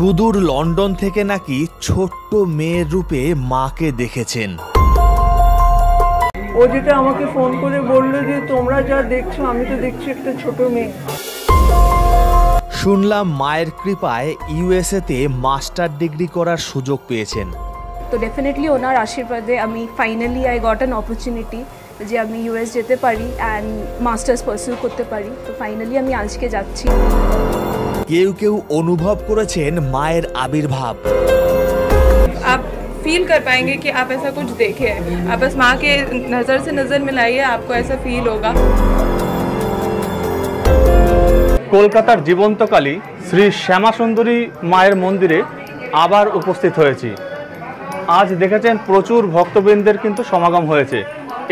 সুদূর লন্ডন থেকে নাকি ছোট্ট মেয়ের রূপে মাকে দেখেছেন। ও যেটা আমাকে ফোন করে বলল যে তোমরা যা দেখছো আমি তো দেখছি একটা ছোট মেয়ে। শুনলাম মায়ের কৃপায় ইউএসএতে মাস্টার ডিগ্রি করার সুযোগ পেয়েছেন। তো ডেফিনেটলি ওনার আশীর্বাদে আমি finally I got an opportunity যে আমি ইউএস যেতে পারি অ্যান্ড মাস্টার্স পারসিউ করতে পারি। তো ফাইনালি আমি আজকে যাচ্ছি। কেউ কেউ অনুভব করেছেন মায়ের আবির্ভাব। आप फील कर पाएंगे कि आप ऐसा कुछ देखे, आप बस माँ के नज़र से नज़र मिलाइए, आपको ऐसा फील होगा। কলকাতার জীবন্তকালী শ্রী শ্যামাসুন্দরী মায়ের মন্দিরে আবার উপস্থিত হয়েছি। আজ দেখেছেন প্রচুর ভক্তবৃন্দের কিন্তু সমাগম হয়েছে।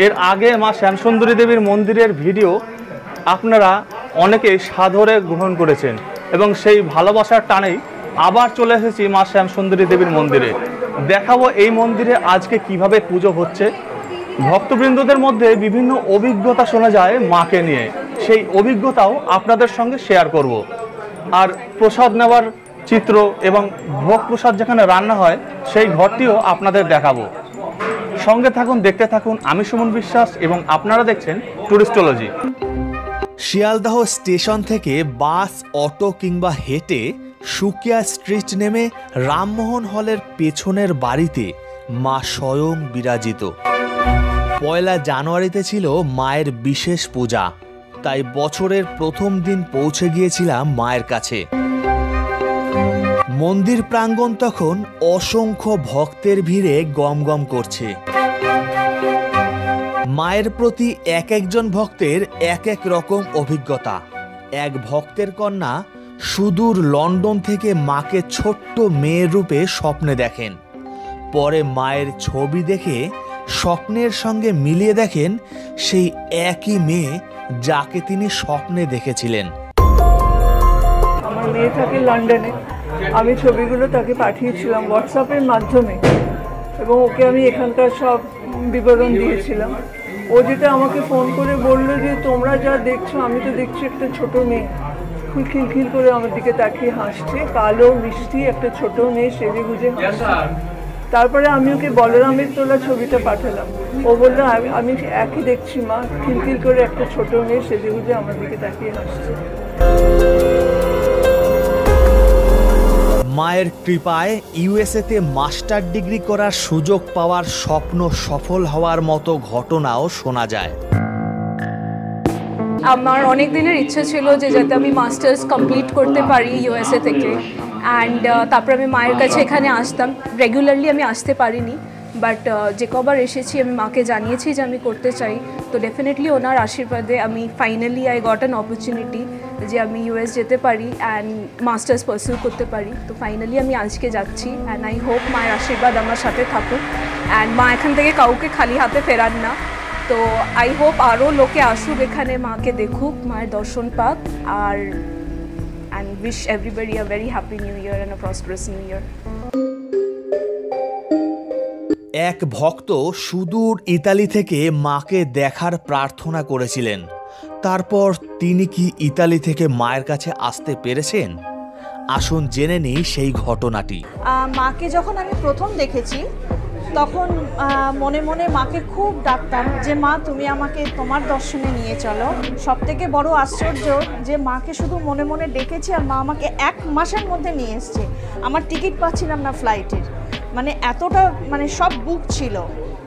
এর আগে মা শ্যামসুন্দরী দেবীর মন্দিরের ভিডিও আপনারা অনেকেই সাদরে গ্রহণ করেছেন এবং সেই ভালোবাসার টানেই আবার চলে এসেছি মা শ্যামসুন্দরী দেবীর মন্দিরে। দেখাবো এই মন্দিরে আজকে কিভাবে পুজো হচ্ছে। ভক্তবৃন্দদের মধ্যে বিভিন্ন অভিজ্ঞতা শোনা যায় মাকে নিয়ে, সেই অভিজ্ঞতাও আপনাদের সঙ্গে শেয়ার করব। আর প্রসাদ নেওয়ার চিত্র এবং ভোগ প্রসাদ যেখানে রান্না হয় সেই ঘরটিও আপনাদের দেখাবো। সঙ্গে থাকুন, দেখতে থাকুন। আমি সুমন বিশ্বাস এবং আপনারা দেখছেন টুরিস্টোলজি। শিয়ালদহ স্টেশন থেকে বাস, অটো কিংবা হেঁটে সুকিয়া স্ট্রিট নেমে রামমোহন হলের পেছনের বাড়িতে মা স্বয়ং বিরাজিত। 1 জানুয়ারিতে ছিল মায়ের বিশেষ পূজা, তাই বছরের প্রথম দিন পৌঁছে গিয়েছিলাম মায়ের কাছে। মন্দির প্রাঙ্গণ তখন অসংখ্য ভক্তের ভিড়ে গমগম করছে। মায়ের প্রতি এক একজন ভক্তের এক এক রকম অভিজ্ঞতা। এক ভক্তের কন্যা সুদূর লন্ডন থেকে মাকে ছোট্ট মেয়ের রূপে স্বপ্নে দেখেন। পরে মায়ের ছবি দেখে স্বপ্নের সঙ্গে মিলিয়ে দেখেন সেই একই মেয়ে যাকে তিনি স্বপ্নে দেখেছিলেন। আমার মেয়ে থাকে লন্ডনে, আমি ছবিগুলো তাকে পাঠিয়েছিলাম হোয়াটসঅ্যাপের মাধ্যমে এবং ওকে আমি এখানকার সব বিবরণ দিয়েছিলাম। ও যেটা আমাকে ফোন করে বলল যে তোমরা যা দেখছো আমি তো দেখছি একটা ছোট মেয়ে। খিলখিল করে আমার দিকে তাকিয়ে হাসছে, কালো মিষ্টি একটা ছোট মেয়ে সেজে গুজে হাসছে। তারপরে আমি ওকে বলরামের তোলা ছবিটা পাঠালাম। ও বললো আমি একই দেখছি মা, খিলখিল করে একটা ছোট মেয়ে সেজে গুজে আমার দিকে তাকিয়ে হাসছে। মায়ের কৃপায় ইউএসএতে মাস্টার ডিগ্রি করার সুযোগ পাওয়ার স্বপ্ন সফল হওয়ার মতো ঘটনাও শোনা যায়। আমার অনেক দিনের ইচ্ছে ছিল যে যাতে আমি মাস্টার্স কমপ্লিট করতে পারি ইউএসএ থেকে অ্যান্ড তারপর আমি মায়ের কাছে এখানে আসতাম। রেগুলারলি আমি আসতে পারিনি, বাট যে কবার এসেছি আমি মাকে জানিয়েছি যে আমি করতে চাই। তো ডেফিনেটলি ওনার আশীর্বাদে আমি finally I got an opportunity যে আমি ইউএস যেতে পারি অ্যান্ড মাস্টার্স পারসিউ করতে পারি। তো ফাইনালি আমি আজকে যাচ্ছি অ্যান্ড আই হোপ মায়ের আশীর্বাদ আমার সাথে থাকুক অ্যান্ড মা এখান থেকে কাউকে খালি হাতে ফেরান না। তো আই হোপ আরও লোকে আসুক এখানে, মাকে দেখুক, মায়ের দর্শন পাক। আর and wish everybody a very happy new year and a prosperous new year. এক ভক্ত সুদূর ইতালি থেকে মাকে দেখার প্রার্থনা করেছিলেন। তারপর তিনি কি ইতালি থেকে মায়ের কাছে আসতে পেরেছেন? আসুন জেনে নিই সেই ঘটনাটি। মাকে যখন আমি প্রথম দেখেছি তখন মনে মনে মাকে খুব ডাকতাম যে মা তুমি আমাকে তোমার দর্শনে নিয়ে চলো। সবথেকে বড় আশ্চর্য যে মাকে শুধু মনে মনে ডেকেছি আর মা আমাকে 1 মাসের মধ্যে নিয়ে এসছে। আমার টিকিট পাচ্ছিলাম না ফ্লাইটের, মানে এতটা সব বুক ছিল।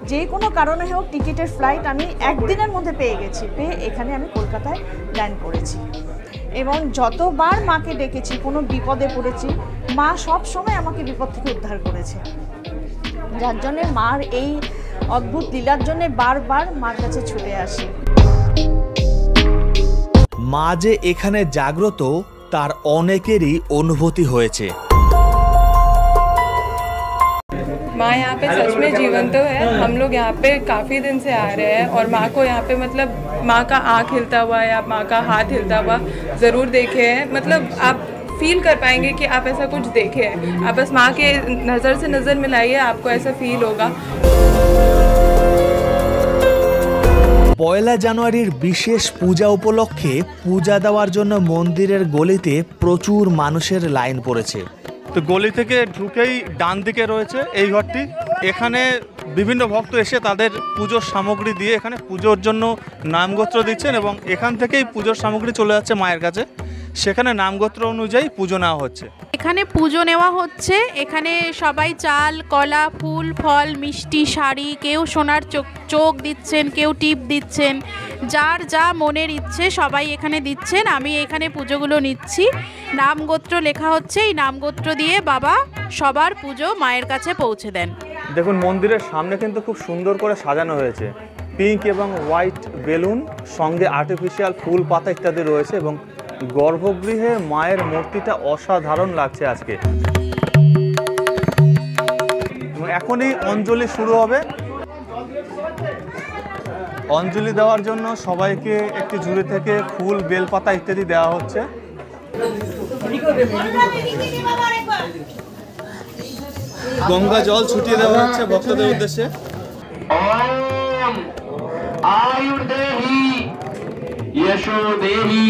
যে কোনো কারণে হোক টিকিটের ফ্লাইট আমি 1 দিনের মধ্যে পেয়ে গেছি। পেয়ে এখানে আমি কলকাতায় ল্যান্ড করেছি এবং যতবার মাকে ডেকেছি কোনো বিপদে পড়েছি মা সব সময় আমাকে বিপদ থেকে উদ্ধার করেছে। যার জন্যে মার এই অদ্ভুত লীলার জন্যে বারবার মার কাছে ছুটে আসি। মা যে এখানে জাগ্রত তার অনেকেরই অনুভূতি হয়েছে। माँ यहाँ पे सच में जीवंत है। हम लोग यहाँ पे काफ़ी दिन से आ रहे हैं और माँ को यहाँ पे मतलब माँ का आँख हिलता हुआ या माँ का हाथ हिलता हुआ ज़रूर देखे हैं। मतलब आप फील कर पाएंगे कि आप ऐसा कुछ देखे हैं, आप बस माँ के नज़र से नज़र मिलाइए, आपको ऐसा फील होगा। 1 জানুয়ারির বিশেষ পূজা উপলক্ষে পূজা দেওয়ার জন্য মন্দিরের গলিতে প্রচুর মানুষের লাইন পড়েছে। তো গলি থেকে ঢুকেই ডান দিকে রয়েছে এই ঘরটি। এখানে বিভিন্ন ভক্ত এসে তাদের পুজোর সামগ্রী দিয়ে এখানে পুজোর জন্য নামগোত্র দিচ্ছেন এবং এখান থেকেই পুজোর সামগ্রী চলে যাচ্ছে মায়ের কাছে, সেখানে নামগোত্র অনুযায়ী পুজো নেওয়া হচ্ছে। এখানে পুজো নেওয়া হচ্ছে। এখানে সবাই চাল, কলা, ফুল, ফল, মিষ্টি, শাড়ি, কেউ সোনার চোখ দিচ্ছেন, কেউ টিপ দিচ্ছেন, যার যা মনের ইচ্ছে সবাই এখানে দিচ্ছেন। আমি এখানে পুজোগুলো নিচ্ছি। নামগোত্র লেখা হচ্ছে, এই নামগোত্র দিয়ে বাবা সবার পুজো মায়ের কাছে পৌঁছে দেন। দেখুন মন্দিরের সামনে কিন্তু খুব সুন্দর করে সাজানো হয়েছে, পিঙ্ক এবং হোয়াইট বেলুন সঙ্গে আর্টিফিশিয়াল ফুল পাতা ইত্যাদি রয়েছে এবং গর্ভগৃহে মায়ের মূর্তিটা অসাধারণ লাগছে আজকে। এখনই অঞ্জলি শুরু হবে। অঞ্জলি দেওয়ার জন্য সবাইকে একটি ঝুড়ি থেকে ফুল, বেলপাতা ইত্যাদি দেওয়া হচ্ছে। গঙ্গা জল ছুটিয়ে দেওয়া হচ্ছে ভক্তদের উদ্দেশ্যে। ओम आयुर्देहि यशो देहि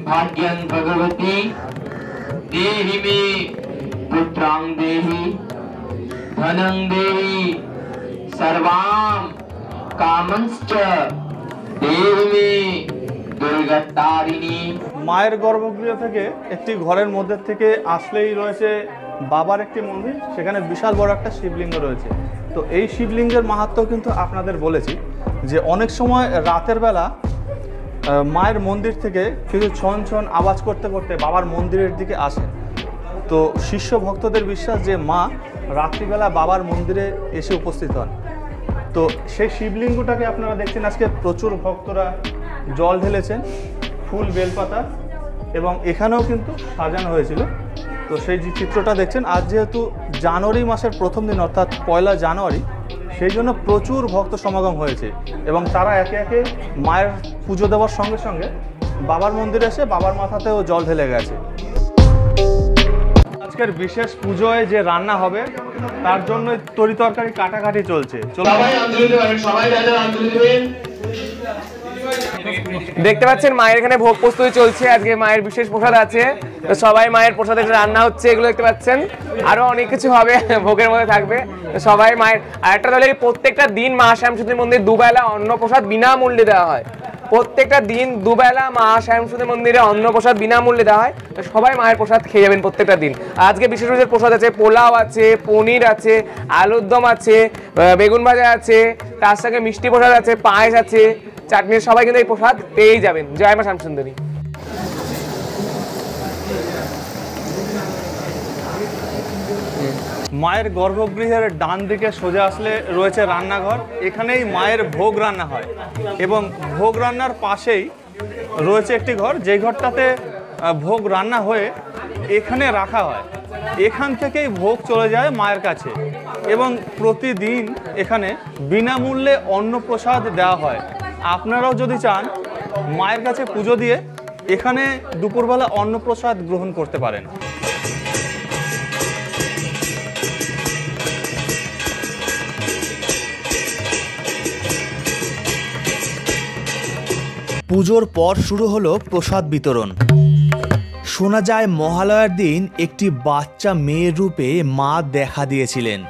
भाग्यं भगवती देहि मे पुत्रां देहि धनं देहि सर्वां कामंश्च देहि मे दुर्गतारिणी। মায়ের গর্ভগৃহ থেকে একটি ঘরের মধ্যে থেকে আসলেই রয়েছে বাবার একটি মন্দির, সেখানে বিশাল বড় একটা শিবলিঙ্গ রয়েছে। তো এই শিবলিঙ্গের মাহাত্ম্য কিন্তু আপনাদের বলেছি যে অনেক সময় রাতের বেলা মায়ের মন্দির থেকে কিছু ছন ছন আওয়াজ করতে করতে বাবার মন্দিরের দিকে আসে। তো শিষ্য ভক্তদের বিশ্বাস যে মা রাত্রিবেলা বাবার মন্দিরে এসে উপস্থিত হন। তো সেই শিবলিঙ্গটাকে আপনারা দেখছেন আজকে প্রচুর ভক্তরা জল ঢেলেছেন, ফুল, বেলপাতা এবং এখানেও কিন্তু সাজানো হয়েছিল। তো সেই যে চিত্রটা দেখছেন, আজ যেহেতু জানুয়ারি মাসের প্রথম দিন অর্থাৎ 1 জানুয়ারি, সেই জন্য প্রচুর ভক্ত সমাগম হয়েছে এবং তারা একে একে মায়ের পুজো দেওয়ার সঙ্গে সঙ্গে বাবার মন্দিরে এসে বাবার মাথাতেও জল ঢেলে গেছে। আজকের বিশেষ পুজোয় যে রান্না হবে তার জন্য তরি তরকারি কাটাকাটি চলছে। দেখতে পাচ্ছেন মায়ের এখানে ভোগ প্রস্তুতি চলছে। আজকে মায়ের বিশেষ প্রসাদ আছে, তো সবাই মায়ের প্রসাদের রান্না হচ্ছে, এগুলো দেখতে পাচ্ছেন। আরো অনেক কিছু হবে ভোগের মধ্যে থাকবে। তো সবাই মায়ের আরেকটা হলে প্রত্যেকটা দিন মা শ্যামসুন্দরী মন্দির দুবেলা অন্নপ্রসাদ বিনামূল্যে দেওয়া হয়। প্রত্যেকটা দিন দুবেলা মা শ্যামসুন্দরী মন্দিরে অন্নপ্রসাদ বিনামূল্যে দেওয়া হয়। তো সবাই মায়ের প্রসাদ খেয়ে যাবেন প্রত্যেকটা দিন। আজকে বিশেষ বিশেষ প্রসাদ আছে, পোলাও আছে, পনির আছে, আলুর দম আছে, বেগুন ভাজা আছে, তার সঙ্গে মিষ্টি প্রসাদ আছে, পায়েস আছে, চাটনি। সবাই কিন্তু এই প্রসাদ পেয়েই যাবেন। জয় মা শ্যামসুন্দরী। মায়ের গর্ভগৃহের ডান দিকে সোজা আসলে রয়েছে রান্নাঘর। এখানেই মায়ের ভোগ রান্না হয় এবং ভোগ রান্নার পাশেই রয়েছে একটি ঘর, যেই ঘরটাতে ভোগ রান্না হয়ে এখানে রাখা হয়। এখান থেকেই ভোগ চলে যায় মায়ের কাছে এবং প্রতিদিন এখানে বিনামূল্যে অন্নপ্রসাদ দেওয়া হয়। আপনারাও যদি চান মায়ের কাছে পুজো দিয়ে এখানে দুপুরবেলা অন্নপ্রসাদ গ্রহণ করতে পারেন। পুজোর পর শুরু হলো প্রসাদ বিতরণ। শোনা যায় মহালয়ার দিন একটি বাচ্চা মেয়ের রূপে মা দেখা দিয়েছিলেন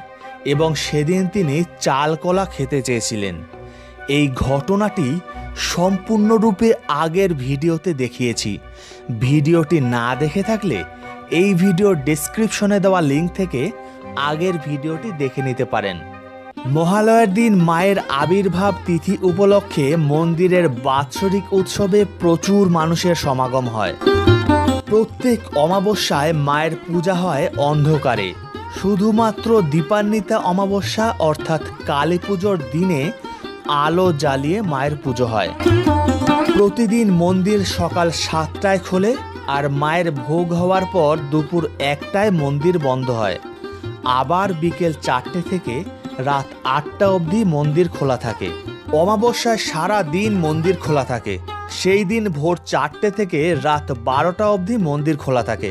এবং সেদিন তিনি চাল কলা খেতে চেয়েছিলেন। এই ঘটনাটি সম্পূর্ণরূপে আগের ভিডিওতে দেখিয়েছি। ভিডিওটি না দেখে থাকলে এই ভিডিওর ডেসক্রিপশনে দেওয়া লিঙ্ক থেকে আগের ভিডিওটি দেখে নিতে পারেন। মহালয়ার দিন মায়ের আবির্ভাব তিথি উপলক্ষে মন্দিরের বাৎসরিক উৎসবে প্রচুর মানুষের সমাগম হয়। প্রত্যেক অমাবস্যায় মায়ের পূজা হয় অন্ধকারে। শুধুমাত্র দীপান্বিতা অমাবস্যা অর্থাৎ কালী পুজোর দিনে আলো জ্বালিয়ে মায়ের পুজো হয়। প্রতিদিন মন্দির সকাল 7টায় খোলে আর মায়ের ভোগ হওয়ার পর দুপুর 1টায় মন্দির বন্ধ হয়। আবার বিকেল 4টে থেকে রাত 8টা অবধি মন্দির খোলা থাকে। অমাবস্যায় সারা দিন মন্দির খোলা থাকে। সেই দিন ভোর 4টে থেকে রাত 12টা অবধি মন্দির খোলা থাকে।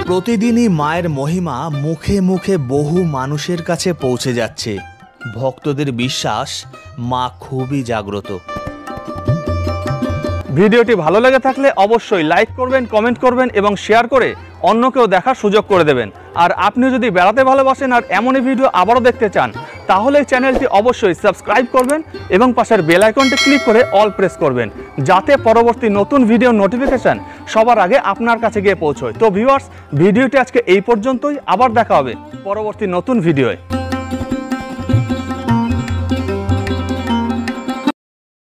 প্রতিদিনই মায়ের মহিমা মুখে মুখে বহু মানুষের কাছে পৌঁছে যাচ্ছে। ভক্তদের বিশ্বাস মা খুবই জাগ্রত। ভিডিওটি ভালো লেগে থাকলে অবশ্যই লাইক করবেন, কমেন্ট করবেন এবং শেয়ার করে অন্যকেও দেখার সুযোগ করে দেবেন। আর আপনি যদি বেড়াতে ভালোবাসেন আর এমনই ভিডিও আবারও দেখতে চান তাহলে এই চ্যানেলটি অবশ্যই সাবস্ক্রাইব করবেন এবং পাশের বেল আইকনটি ক্লিক করে অল প্রেস করবেন, যাতে পরবর্তী নতুন ভিডিও নোটিফিকেশন সবার আগে আপনার কাছে গিয়ে পৌঁছয়। তো ভিউয়ার্স, ভিডিওটি আজকে এই পর্যন্তই, আবার দেখা হবে পরবর্তী নতুন ভিডিওয়ে।